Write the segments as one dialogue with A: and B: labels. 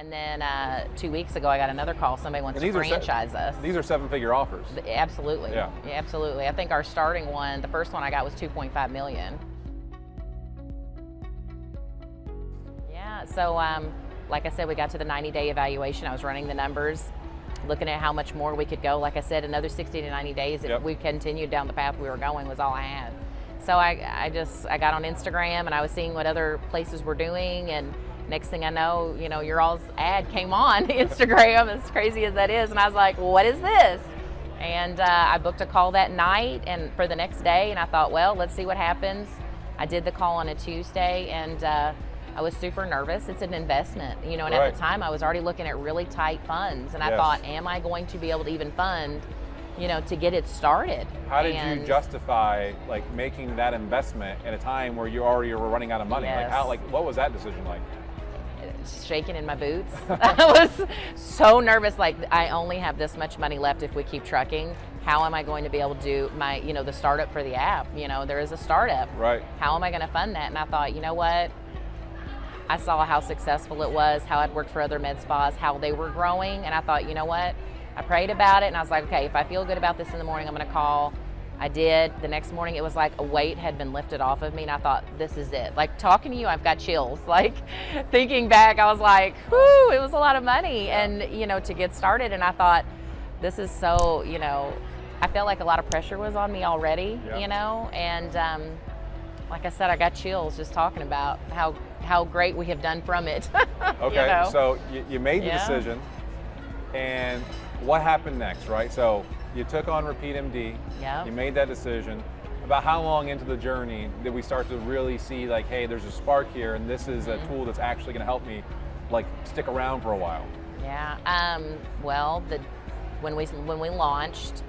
A: And then 2 weeks ago, I got another call. Somebody wants to franchise us.
B: These are 7-figure offers.
A: Absolutely.
B: Yeah,
A: absolutely. I think our starting one, the first one I got was 2.5 million. Yeah. So, like I said, we got to the 90-day evaluation. I was running the numbers, looking at how much more we could go. Like I said, another 60 to 90 days, if we continued down the path we were going, was all I had. So I got on Instagram, and I was seeing what other places were doing, and next thing I know, your all's ad came on Instagram, as crazy as that is, and I was like, what is this? And I booked a call that night and for the next day, and I thought, well, let's see what happens. I did the call on a Tuesday, and I was super nervous. It's an investment, and at the time I was already looking at really tight funds, and I thought, am I going to be able to even fund to get it started?
B: How did you justify making that investment at a time where you already were running out of money? What was that decision like?
A: Shaking in my boots. I was so nervous. I only have this much money left if we keep trucking. How am I going to be able to do my, the startup for the app? There is a startup.
B: Right.
A: How am I going to fund that? And I thought, you know what? I saw how successful it was, how I'd worked for other med spas, how they were growing, and I thought, you know what? I prayed about it, and I was like, okay, if I feel good about this in the morning, I'm going to call. I did. The next morning, it was like a weight had been lifted off of me, and I thought, this is it. Talking to you, I've got chills. Thinking back, I was like, whew, it was a lot of money, and, to get started, and I thought, this is so, I felt like a lot of pressure was on me already, and like I said, I got chills just talking about how great we have done from it.
B: Okay, so you made the decision, and what happened next, right? So you took on Repeat MD, you made that decision. About how long into the journey did we start to really see hey, there's a spark here, and this is a tool that's actually gonna help me stick around for a while?
A: Yeah, well, when we launched,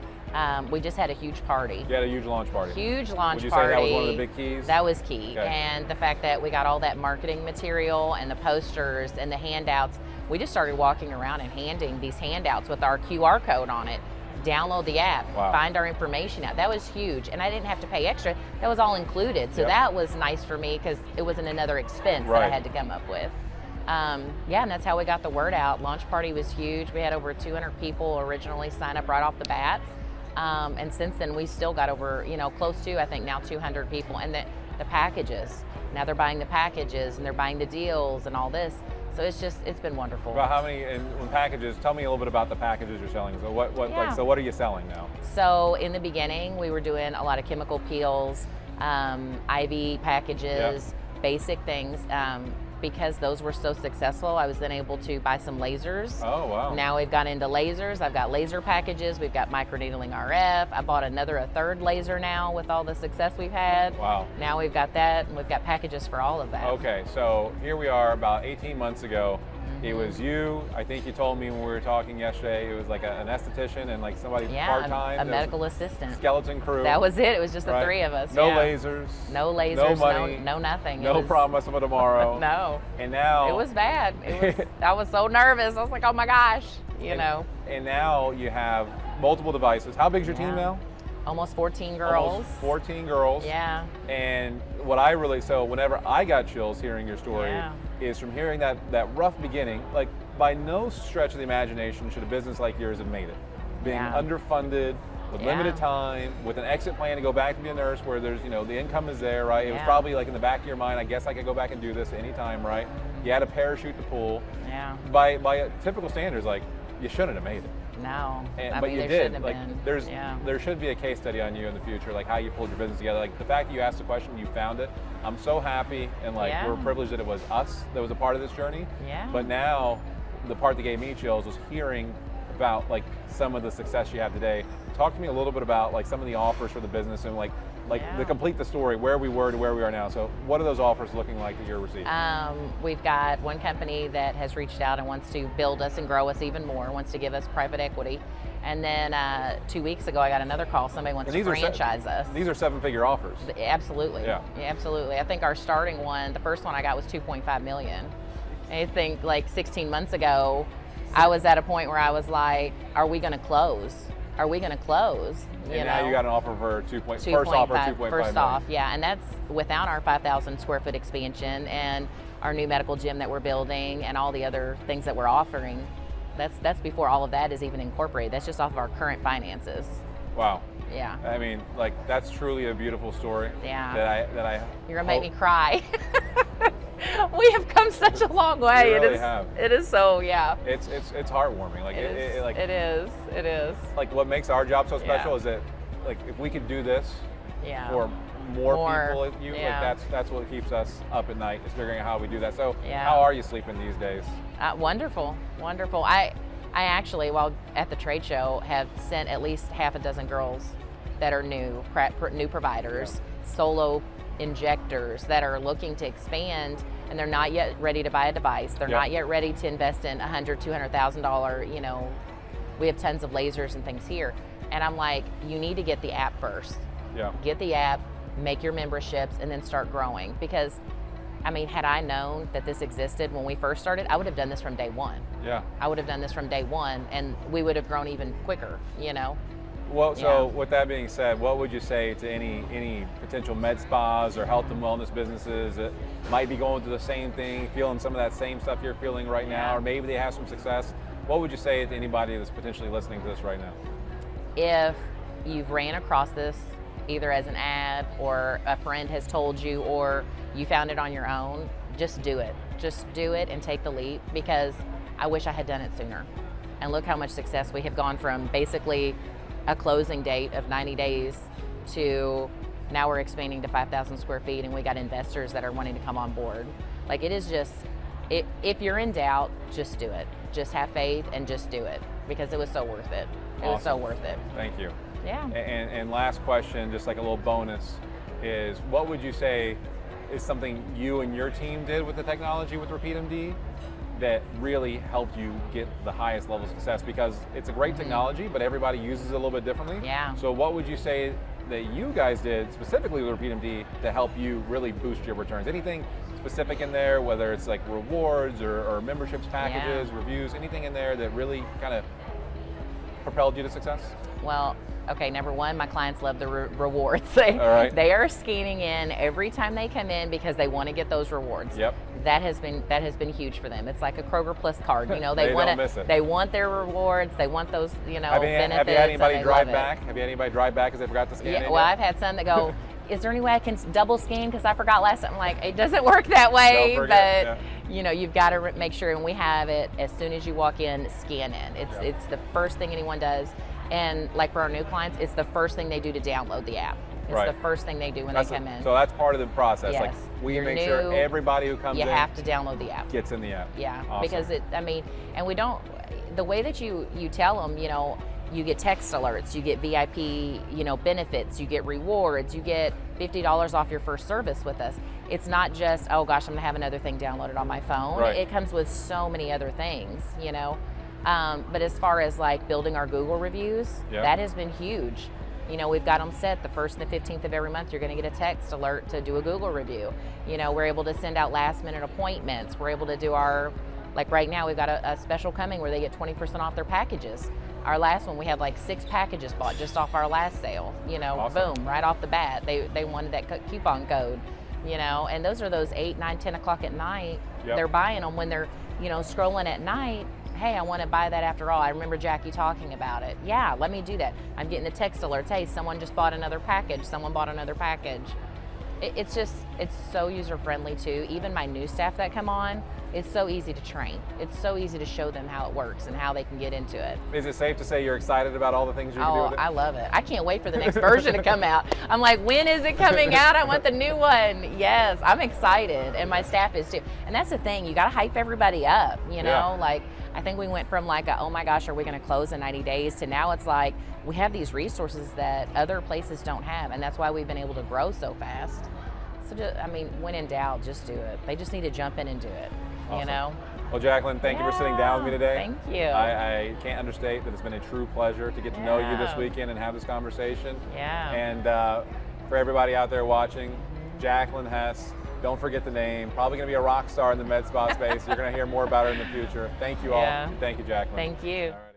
A: we just had a huge party.
B: You had a huge launch party.
A: Huge launch
B: party. Would you
A: party.
B: say that was one of the big keys?
A: That was key.
B: Okay.
A: And the fact that we got all that marketing material and the posters and the handouts, we just started walking around and handing these handouts with our QR code on it. Download the app, find our information out. That was huge. And I didn't have to pay extra. That was all included. So that was nice for me because it wasn't another expense that I had to come up with. And that's how we got the word out. Launch party was huge. We had over 200 people originally sign up right off the bat. And since then, we still got over, close to, I think now 200 people. And the packages, now they're buying the packages and they're buying the deals and all this. So it's been wonderful.
B: About how many, and when packages, tell me a little bit about the packages you're selling. So so what are you selling now?
A: So in the beginning, we were doing a lot of chemical peels, IV packages, basic things. Because those were so successful, I was then able to buy some lasers.
B: Oh, wow.
A: Now we've gone into lasers. I've got laser packages. We've got microneedling RF. I bought a third laser now with all the success we've had.
B: Wow.
A: Now we've got that, and we've got packages for all of that.
B: Okay, so here we are about 18 months ago. It was you, I think you told me when we were talking yesterday, it was like an esthetician and somebody part-time.
A: A medical assistant.
B: Skeleton crew.
A: That was it. It was just the three of us.
B: No lasers.
A: No lasers.
B: No money.
A: No nothing.
B: No promise of a tomorrow.
A: No.
B: And now.
A: It was bad. I was so nervous. I was like, oh my gosh,
B: And now you have multiple devices. How big is your team now?
A: Almost 14 girls.
B: Almost 14 girls.
A: Yeah.
B: And what whenever I got chills hearing your story is from hearing that rough beginning, by no stretch of the imagination should a business like yours have made it. Being underfunded, with limited time, with an exit plan to go back to be a nurse where there's, the income is there, right? It was probably in the back of your mind, I guess I could go back and do this anytime, right? You had a parachute to pull.
A: Yeah.
B: By typical standards, you shouldn't have made it.
A: No,
B: but you did. There should be a case study on you in the future, how you pulled your business together. The fact that you asked the question, you found it. I'm so happy, and we're privileged that it was us that was a part of this journey.
A: Yeah.
B: But now, the part that gave me chills was hearing about some of the success you have today. Talk to me a little bit about some of the offers for the business and to complete the story, where we were to where we are now. So what are those offers looking like that you're receiving?
A: We've got one company that has reached out and wants to build us and grow us even more, wants to give us private equity. And then 2 weeks ago, I got another call. Somebody wants to franchise us.
B: These are 7-figure offers.
A: Absolutely.
B: Yeah,
A: absolutely. I think our starting one, the first one I got was 2.5 million. I think 16 months ago, I was at a point where I was like, are we going to close? Are we going to close?
B: And now you got an offer for 2.5
A: First off, yeah, and that's without our 5,000 square foot expansion. And our new medical gym that we're building and all the other things that we're offering. That's before all of that is even incorporated. That's just off of our current finances.
B: Wow.
A: Yeah.
B: I mean, like, that's truly a beautiful story.
A: Yeah.
B: That I
A: You're gonna make me cry. We have come such a long way.
B: You really have.
A: It is so, yeah.
B: It's heartwarming. Like
A: it is.
B: Like, what makes our job so special is that, like, if we could do this for more people like you, like that's what keeps us up at night, is figuring out how we do that. So how are you sleeping these days?
A: Wonderful. I actually, while at the trade show, have sent at least half a dozen girls that are new providers, solo injectors that are looking to expand, and they're not yet ready to buy a device. They're not yet ready to invest in $100,000, $200,000. You know, we have tons of lasers and things here, and I'm like, you need to get the app first.
B: Yeah.
A: Get the app, make your memberships, and then start growing. Because, I mean, had I known that this existed when we first started, I would have done this from day one.
B: Yeah.
A: I would have done this from day one, and we would have grown even quicker, you know?
B: Well, so with that being said, what would you say to any potential med spas or health and wellness businesses that might be going through the same thing, feeling some of that same stuff you're feeling right now, or maybe they have some success? What would you say to anybody that's potentially listening to this right now?
A: If you've ran across this, either as an ad or a friend has told you, or you found it on your own, just do it. Just do it and take the leap, because I wish I had done it sooner. And look how much success we have gone from basically a closing date of 90 days to now we're expanding to 5,000 square feet, and we got investors that are wanting to come on board. Like, it is just, if you're in doubt, just do it. Just have faith and just do it, because it was so worth it. It was so worth it.
B: Thank you.
A: Yeah.
B: And last question, just like a little bonus, is what would you say is something you and your team did with the technology with RepeatMD that really helped you get the highest level of success? Because it's a great technology, but everybody uses it a little bit differently.
A: Yeah.
B: So what would you say that you guys did specifically with RepeatMD to help you really boost your returns? Anything specific in there, whether it's like rewards or memberships, packages, reviews, anything in there that really kind of propelled you to success?
A: Well, okay, number one, my clients love the rewards. They are scanning in every time they come in because they want to get those rewards.
B: Yep.
A: That has been huge for them. It's like a Kroger Plus card. You know,
B: they don't miss it.
A: They want their rewards. They want those, you know, benefits.
B: Have you had anybody drive back? Have you had anybody drive back because they forgot to scan?
A: Yeah. Well, I've had some that go, is there any way I can double scan because I forgot last time? I'm like, it doesn't work that way.
B: Don't forget,
A: but you know, you've got to make sure, and we have it as soon as you walk in, scan in. It's the first thing anyone does. And like for our new clients, it's the first thing they do to download the app. It's the first thing they do when they come in.
B: So that's part of the process.
A: Yes.
B: Like, we
A: You're
B: make
A: new,
B: sure everybody who comes in,
A: you have to download the app.
B: Gets in the app.
A: Yeah,
B: awesome.
A: Because and we don't, the way that you tell them, you know, you get text alerts, you get VIP, you know, benefits, you get rewards, you get $50 off your first service with us. It's not just, oh gosh, I'm gonna have another thing downloaded on my phone. It comes with so many other things, you know. But as far as like building our Google reviews, that has been huge. You know, we've got them set the 1st and the 15th of every month. You're going to get a text alert to do a Google review. You know, we're able to send out last minute appointments. We're able to do our, like right now, we've got a special coming where they get 20% off their packages. Our last one, we had like 6 packages bought just off our last sale. You know, boom, right off the bat. They wanted that coupon code, you know, and those are those 8, 9, 10 o'clock at night. They're buying them when they're, you know, scrolling at night. Hey, I want to buy that after all. I remember Jackie talking about it. Yeah, let me do that. I'm getting the text alerts. Hey, someone just bought another package. Someone bought another package. It's so user-friendly too. Even my new staff that come on, it's so easy to train. It's so easy to show them how it works and how they can get into it.
B: Is it safe to say you're excited about all the things you can do with it?
A: I love it. I can't wait for the next version to come out. I'm like, when is it coming out? I want the new one. Yes, I'm excited, and my staff is too. And that's the thing, you got to hype everybody up, you know? Like, I think we went from like, oh my gosh, are we going to close in 90 days to now it's like, we have these resources that other places don't have, and that's why we've been able to grow so fast. So, just, I mean, when in doubt, just do it. They just need to jump in and do it, you know?
B: Well, Jacklyn, thank you for sitting down with me today.
A: Thank you.
B: I can't understate that it's been a true pleasure to get to know you this weekend and have this conversation.
A: Yeah.
B: And for everybody out there watching, Jacklyn Hess, don't forget the name. Probably going to be a rock star in the med spa space. You're going to hear more about her in the future. Thank you all. And thank you, Jacklyn.
A: Thank you.